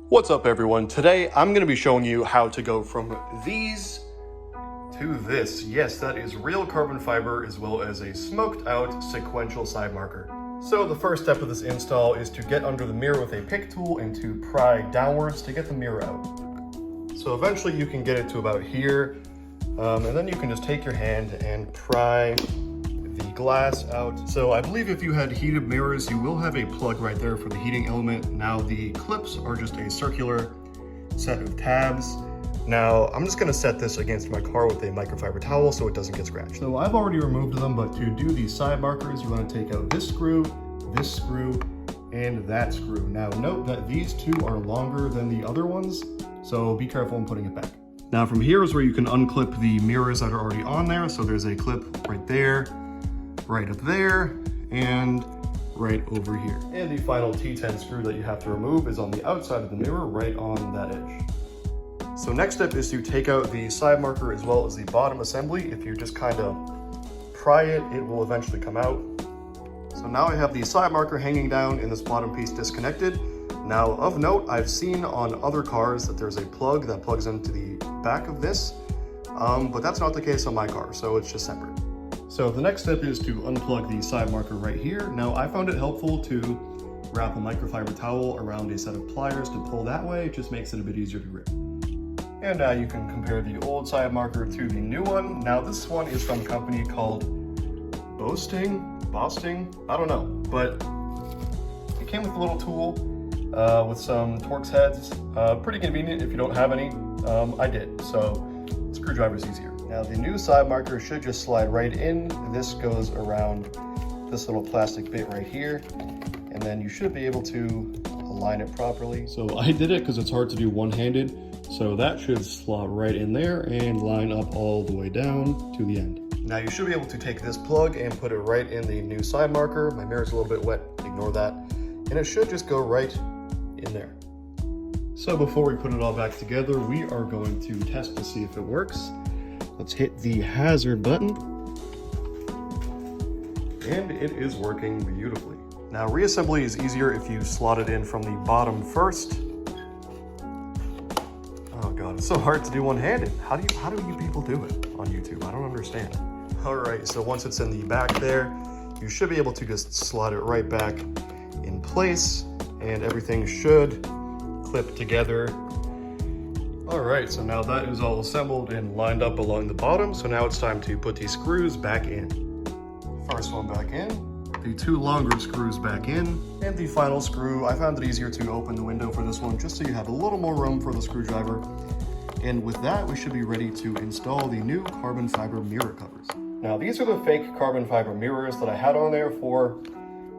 What's up everyone? Today I'm going to be showing you how to go from these to this. Yes, that is real carbon fiber as well as a smoked out sequential side marker. So the first step of this install is to get under the mirror with a pick tool and to pry downwards to get the mirror out. So eventually you can get it to about here, and then you can just take your hand and pry the glass out. So I believe if you had heated mirrors, you will have a plug right there for the heating element. Now the clips are just a circular set of tabs. Now I'm just gonna set this against my car with a microfiber towel so it doesn't get scratched. So I've already removed them, but to do these side markers, you wanna take out this screw, and that screw. Now note that these two are longer than the other ones, so be careful in putting it back. Now from here is where you can unclip the mirrors that are already on there. So there's a clip right there, right up there, and right over here. And the final T10 screw that you have to remove is on the outside of the mirror, right on that edge. So next step is to take out the side marker as well as the bottom assembly. If you just kind of pry it, it will eventually come out. So now I have the side marker hanging down and this bottom piece disconnected. Now of note, I've seen on other cars that there's a plug that plugs into the back of this, but that's not the case on my car, so it's just separate. So the next step is to unplug the side marker right here. Now I found it helpful to wrap a microfiber towel around a set of pliers to pull that way. It just makes it a bit easier to grip. And now you can compare the old side marker to the new one. Now this one is from a company called Bosting, I don't know, but it came with a little tool with some Torx heads. Pretty convenient if you don't have any. I did, so screwdriver's easier. Now the new side marker should just slide right in. This goes around this little plastic bit right here, and then you should be able to align it properly. So I did it because it's hard to do one-handed, so that should slot right in there and line up all the way down to the end. Now you should be able to take this plug and put it right in the new side marker. My mirror's a little bit wet, ignore that. And it should just go right in there. So before we put it all back together, we are going to test to see if it works. Let's hit the hazard button. And it is working beautifully. Now reassembly is easier if you slot it in from the bottom first. Oh God, it's so hard to do one-handed. How do you people do it on YouTube? I don't understand. All right, so once it's in the back there, you should be able to just slot it right back in place and everything should clip together. All right, so now that is all assembled and lined up along the bottom. So now it's time to put these screws back in. First one back in, the two longer screws back in, and the final screw. I found it easier to open the window for this one just so you have a little more room for the screwdriver. And with that, we should be ready to install the new carbon fiber mirror covers. Now these are the fake carbon fiber mirrors that I had on there for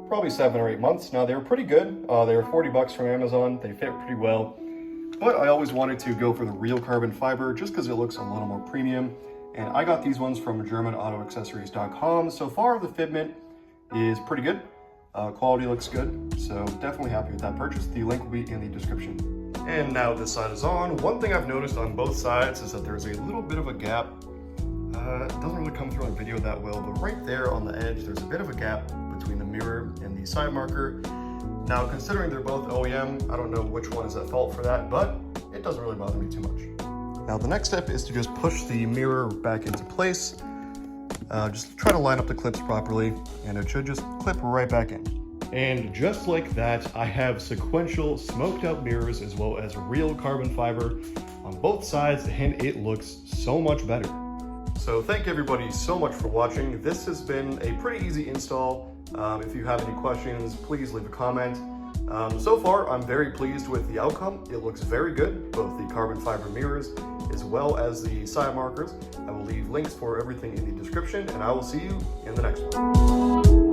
probably 7 or 8 months. Now they were pretty good. They were 40 bucks from Amazon. They fit pretty well. But I always wanted to go for the real carbon fiber just because it looks a little more premium. And I got these ones from GermanAutoAccessories.com. So far the fitment is pretty good. Quality looks good. So definitely happy with that purchase. The link will be in the description. And now this side is on. One thing I've noticed on both sides is that there's a little bit of a gap. It doesn't really come through on video that well, but right there on the edge, there's a bit of a gap between the mirror and the side marker. Now, considering they're both OEM, I don't know which one is at fault for that, but it doesn't really bother me too much. Now, the next step is to just push the mirror back into place. Just try to line up the clips properly, and it should just clip right back in. And just like that, I have sequential smoked out mirrors as well as real carbon fiber on both sides, and it looks so much better. So thank everybody so much for watching. This has been a pretty easy install. If you have any questions, please leave a comment. So far, I'm very pleased with the outcome. It looks very good, both the carbon fiber mirrors as well as the side markers. I will leave links for everything in the description, and I will see you in the next one.